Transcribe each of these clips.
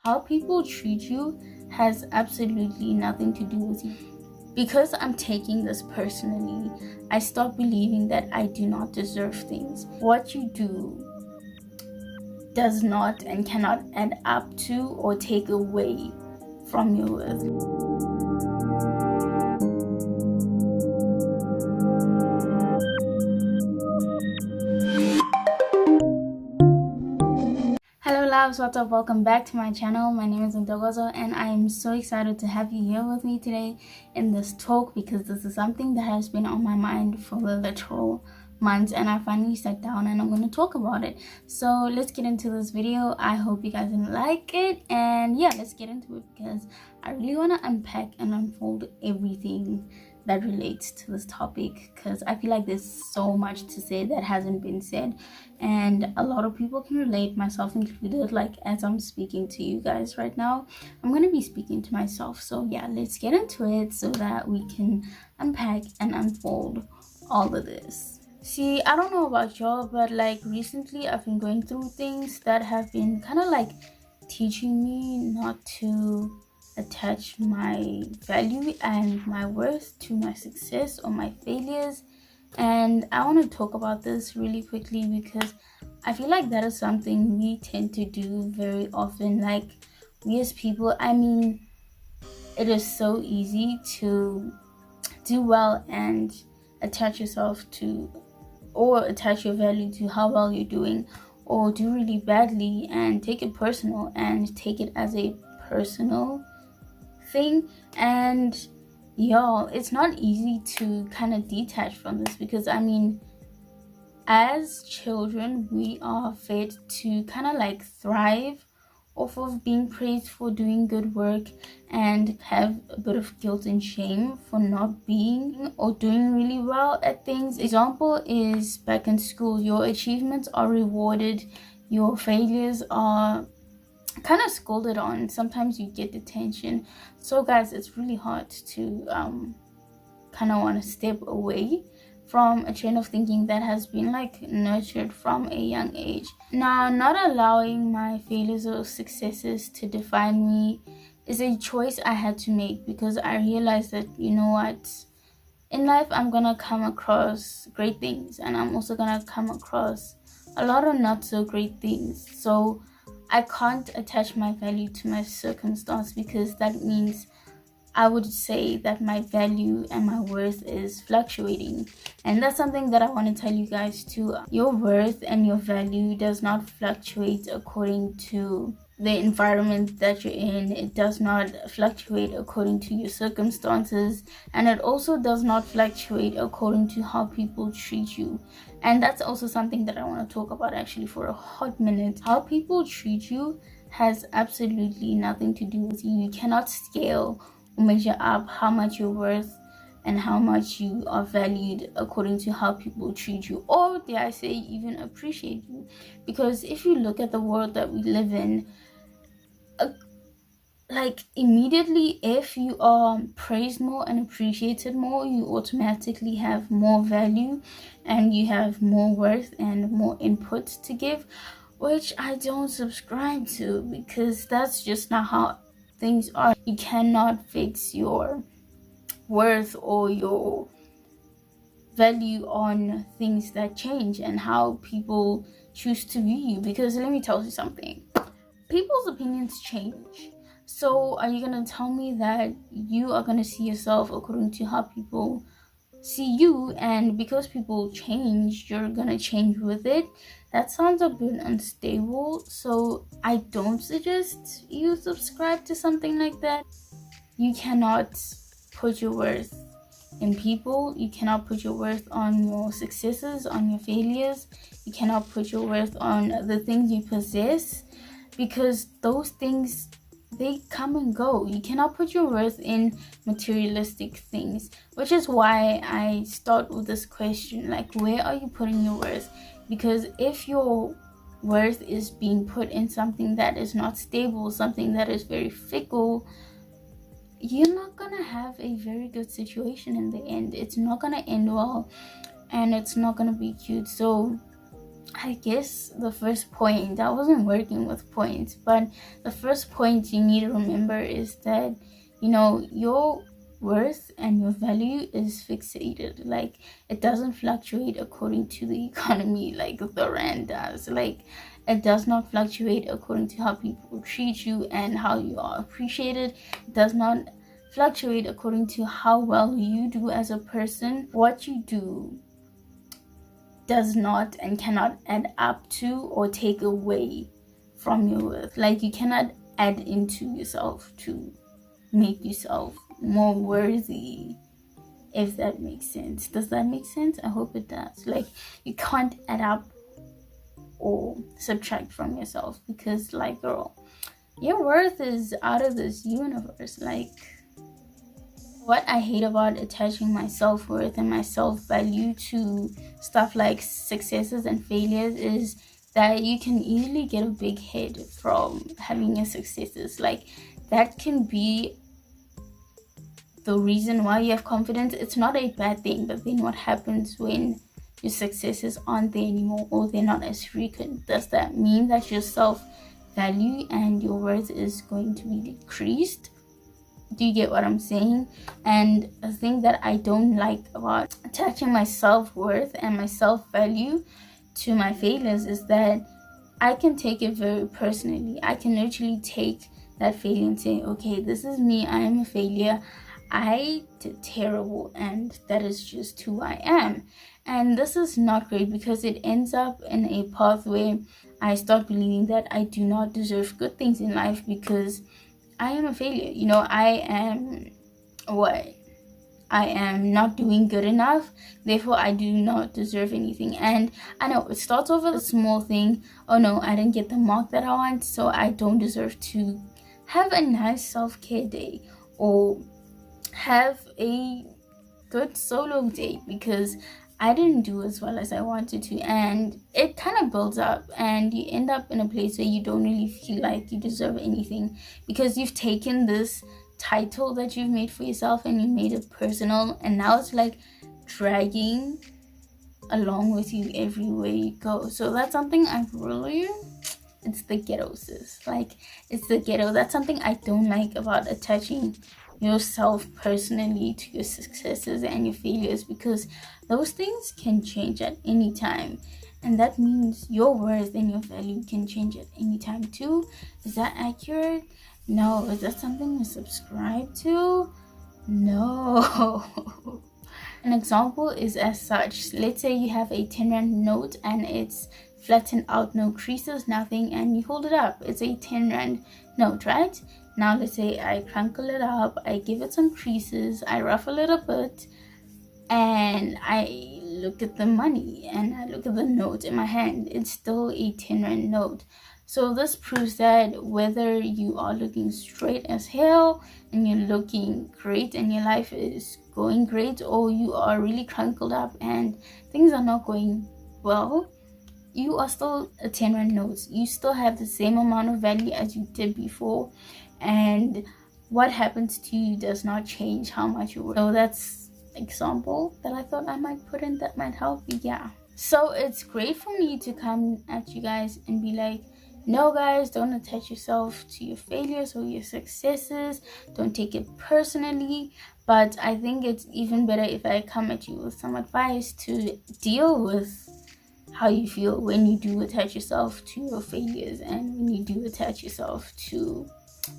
How people treat you has absolutely nothing to do with you. Because I'm taking this personally, I start believing that I do not deserve things. What you do does not and cannot add up to or take away from your worth. Hello loves, what's up? Welcome back to my channel. My name is Ndogozo and I am so excited to have you here with me today in this talk, because this is something that has been on my mind for the literal months, and I finally sat down and I'm going to talk about it. So let's get into this video. I hope you guys like it, and yeah, let's get into it because I really want to unpack and unfold everything that relates to this topic, because I feel like there's so much to say that hasn't been said, and a lot of people can relate, myself included. Like, as I'm speaking to you guys right now, I'm going to be speaking to myself. So yeah, let's get into it so that we can unpack and unfold all of this. See, I don't know about y'all, but like recently I've been going through things that have been kind of like teaching me not to attach my value and my worth to my success or my failures. And I want to talk about this really quickly because I feel like that is something we tend to do very often. Like, we as people, I mean, it is so easy to do well and attach yourself to, or attach your value to how well you're doing, or do really badly and take it personal and take it as a personal thing. And y'all, it's not easy to kind of detach from this, because I mean, as children we are fed to kind of like thrive off of being praised for doing good work, and have a bit of guilt and shame for not being or doing really well at things. Example is back in school, your achievements are rewarded, your failures are kind of scolded on. Sometimes you get detention. So guys, it's really hard to kind of want to step away from a train of thinking that has been like nurtured from a young age. Now, not allowing my failures or successes to define me is a choice I had to make, because I realized that, you know what, in life I'm gonna come across great things, and I'm also gonna come across a lot of not so great things. So I can't attach my value to my circumstance, because that means I would say that my value and my worth is fluctuating. And that's something that I want to tell you guys too. Your worth and your value does not fluctuate according to the environment that you're in. It does not fluctuate according to your circumstances, and it also does not fluctuate according to how people treat you. And that's also something that I want to talk about actually for a hot minute. How people treat you has absolutely nothing to do with you. You cannot scale or measure up how much you're worth and how much you are valued according to how people treat you, or dare I say even appreciate you. Because if you look at the world that we live in, like immediately, if you are praised more and appreciated more, you automatically have more value and you have more worth and more input to give, which I don't subscribe to, because that's just not how things are. You cannot fix your worth or your value on things that change and how people choose to view you, because let me tell you something, people's opinions change. So are you gonna tell me that you are gonna see yourself according to how people see you, and because people change you're gonna change with it? That sounds a bit unstable. So I don't suggest you subscribe to something like that. You cannot put your worth in people. You cannot put your worth on your successes, on your failures. You cannot put your worth on the things you possess, because those things, they come and go. You cannot put your worth in materialistic things, which is why I start with this question, like, where are you putting your worth? Because if your worth is being put in something that is not stable, something that is very fickle, you're not gonna have a very good situation in the end. It's not gonna end well, and it's not gonna be cute. So I guess the first point, I wasn't working with points, but the first point you need to remember is that, your worth and your value is fixated. Like, it doesn't fluctuate according to the economy like the rand does. Like, it does not fluctuate according to how people treat you and how you are appreciated. It does not fluctuate according to how well you do as a person. What you do does not and cannot add up to or take away from your worth. Like, you cannot add into yourself to make yourself more worthy, if that makes sense. Does that make sense? I hope it does. Like, you can't add up or subtract from yourself, because, like, girl, your worth is out of this universe. Like, what I hate about attaching my self-worth and my self-value to stuff like successes and failures is that you can easily get a big head from having your successes. Like, that can be the reason why you have confidence. It's not a bad thing, but then what happens when your successes aren't there anymore, or they're not as frequent? Does that mean that your self-value and your worth is going to be decreased? Do you get what I'm saying? And the thing that I don't like about attaching my self-worth and my self-value to my failures is that I can take it very personally. I can literally take that failure and say, okay, this is me, I am a failure, I did terrible, and that is just who I am. And this is not great, because it ends up in a path where I start believing that I do not deserve good things in life because I am a failure. I am not doing good enough, therefore I do not deserve anything. And I know it starts off with a small thing. Oh no, I didn't get the mark that I want, so I don't deserve to have a nice self-care day or have a good solo date because I didn't do as well as I wanted to. And it kind of builds up, and you end up in a place where you don't really feel like you deserve anything, because you've taken this title that you've made for yourself and you made it personal, and now it's like dragging along with you everywhere you go. So that's something it's the ghetto, sis. Like, it's the ghetto. That's something I don't like about attaching yourself personally to your successes and your failures, because those things can change at any time, and that means your worth and your value can change at any time too. Is that accurate? No. Is that something to subscribe to? No. An example is as such. Let's say you have a 10 rand note and it's flattened out, no creases, nothing, and you hold it up. It's a 10 rand note, right? Now let's say I crinkle it up, I give it some creases, I ruffle it a bit, and I look at the money and I look at the note in my hand. It's still a 10 rand note. So this proves that whether you are looking straight as hell and you're looking great and your life is going great, or you are really crunkled up and things are not going well, you are still a 10 rand note. You still have the same amount of value as you did before, and what happens to you does not change how much you work. So that's an example that I thought I might put in that might help you. Yeah, so it's great for me to come at you guys and be like, no guys, don't attach yourself to your failures or your successes, don't take it personally. But I think it's even better if I come at you with some advice to deal with how you feel when you do attach yourself to your failures and when you do attach yourself to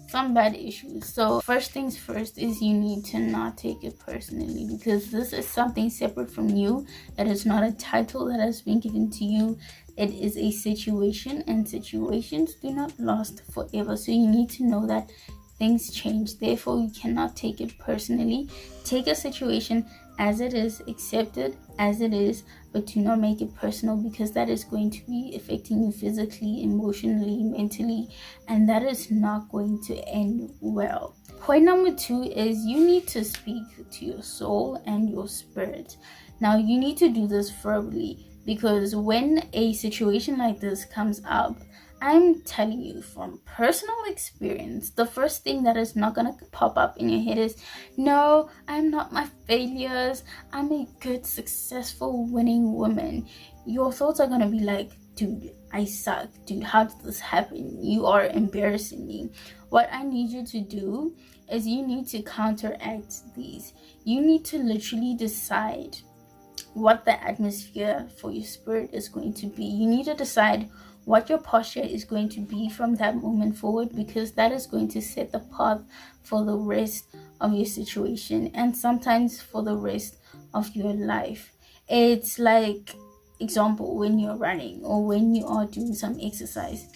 some bad issues. So first things first is you need to not take it personally, because this is something separate from you. That is not a title that has been given to you. It is a situation, and situations do not last forever. So you need to know that things change, therefore you cannot take it personally. Take a situation as it is, accept it as it is, but do not make it personal, because that is going to be affecting you physically, emotionally, mentally, and that is not going to end well. Point number 2 is you need to speak to your soul and your spirit. Now you need to do this verbally, because when a situation like this comes up, I'm telling you from personal experience, the first thing that is not gonna pop up in your head is, no, I'm not my failures, I'm a good, successful, winning woman. your thoughts are gonna be like, dude, I suck. Dude, how did this happen? You are embarrassing me. What I need you to do is you need to counteract these. You need to literally decide what the atmosphere for your spirit is going to be. You need to decide what your posture is going to be from that moment forward, because that is going to set the path for the rest of your situation and sometimes for the rest of your life. It's like, example, when you're running or when you are doing some exercise,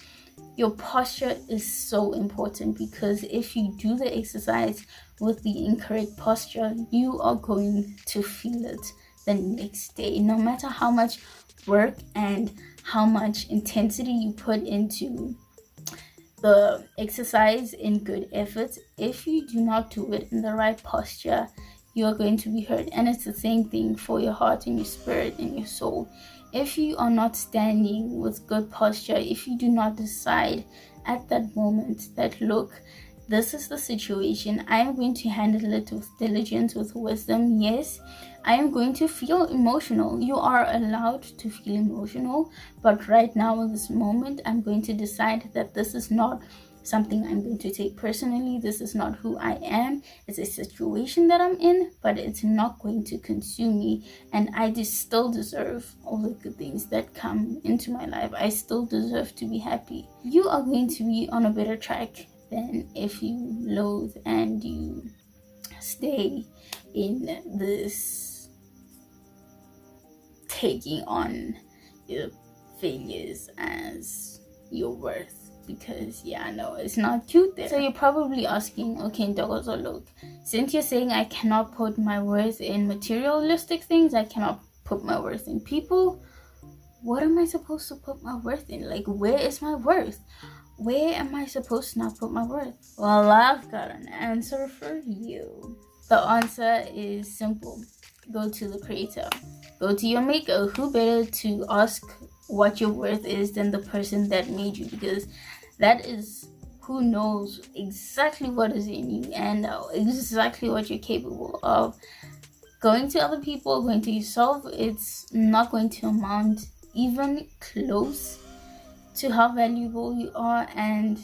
your posture is so important, because if you do the exercise with the incorrect posture, you are going to feel it the next day. No matter how much work and how much intensity you put into the exercise in good efforts, if you do not do it in the right posture, you are going to be hurt. And it's the same thing for your heart and your spirit and your soul. If you are not standing with good posture, if you do not decide at that moment that, look, this is the situation, I am going to handle it with diligence, with wisdom. Yes, I am going to feel emotional. You are allowed to feel emotional, but right now in this moment, I'm going to decide that this is not something I'm going to take personally. This is not who I am. It's a situation that I'm in, but it's not going to consume me, and I still deserve all the good things that come into my life. I still deserve to be happy. You are going to be on a better track than if you loathe and you stay in this taking on your failures as your worth. Because yeah, I know it's not cute there. So you're probably asking, okay, Ndogozo, look, since you're saying I cannot put my worth in materialistic things, I cannot put my worth in people, what am I supposed to put my worth in? Like, where is my worth? Where am I supposed to not put my worth? Well, I've got an answer for you. The answer is simple. Go to the creator. Go to your maker. Who better to ask what your worth is than the person that made you? Because that is who knows exactly what is in you and exactly what you're capable of. Going to other people, going to yourself, it's not going to amount even close to how valuable you are. And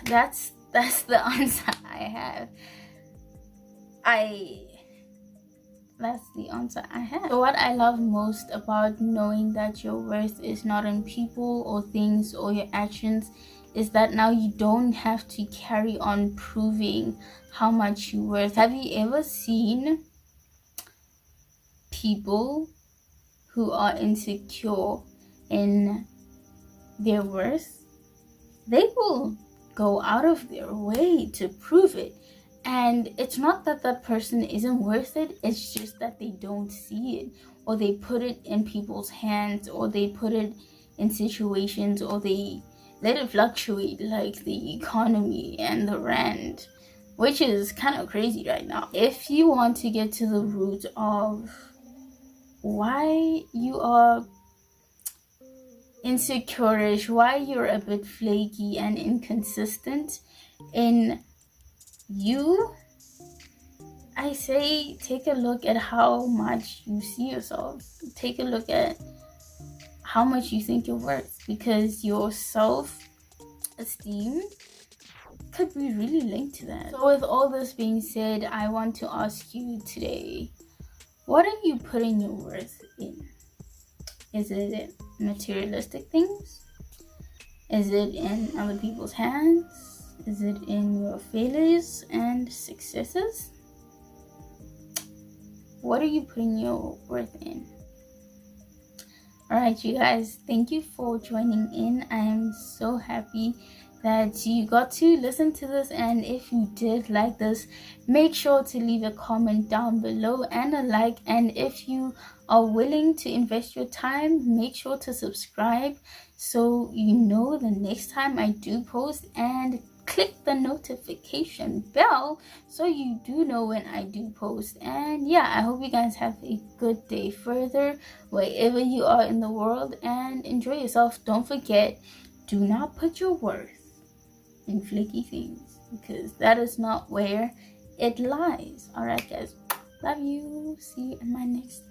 that's the answer I have. That's the answer I have. So what I love most about knowing that your worth is not in people or things or your actions is that now you don't have to carry on proving how much you're worth. Have you ever seen people who are insecure in their worth? They will go out of their way to prove it. And it's not that that person isn't worth it, it's just that they don't see it, or they put it in people's hands, or they put it in situations, or they let it fluctuate like the economy and the rand, which is kind of crazy right now. If you want to get to the root of why you are insecure-ish, why you're a bit flaky and inconsistent in you, I say take a look at how much you see yourself. Take a look at how much you think you're worth, because your self-esteem could be really linked to that. So with all this being said, I want to ask you today, what are you putting your worth in? Is it materialistic things? Is it in other people's hands? Is it in your failures and successes? What are you putting your worth in? Alright, you guys, thank you for joining in. I am so happy that you got to listen to this, and if you did like this, make sure to leave a comment down below and a like. And if you are willing to invest your time, make sure to subscribe so you know the next time I do post, and click the notification bell so you do know when I do post. And yeah, I hope you guys have a good day further wherever you are in the world, and enjoy yourself. Don't forget, do not put your worth in flaky things, because that is not where it lies. Alright guys, love you, see you in my next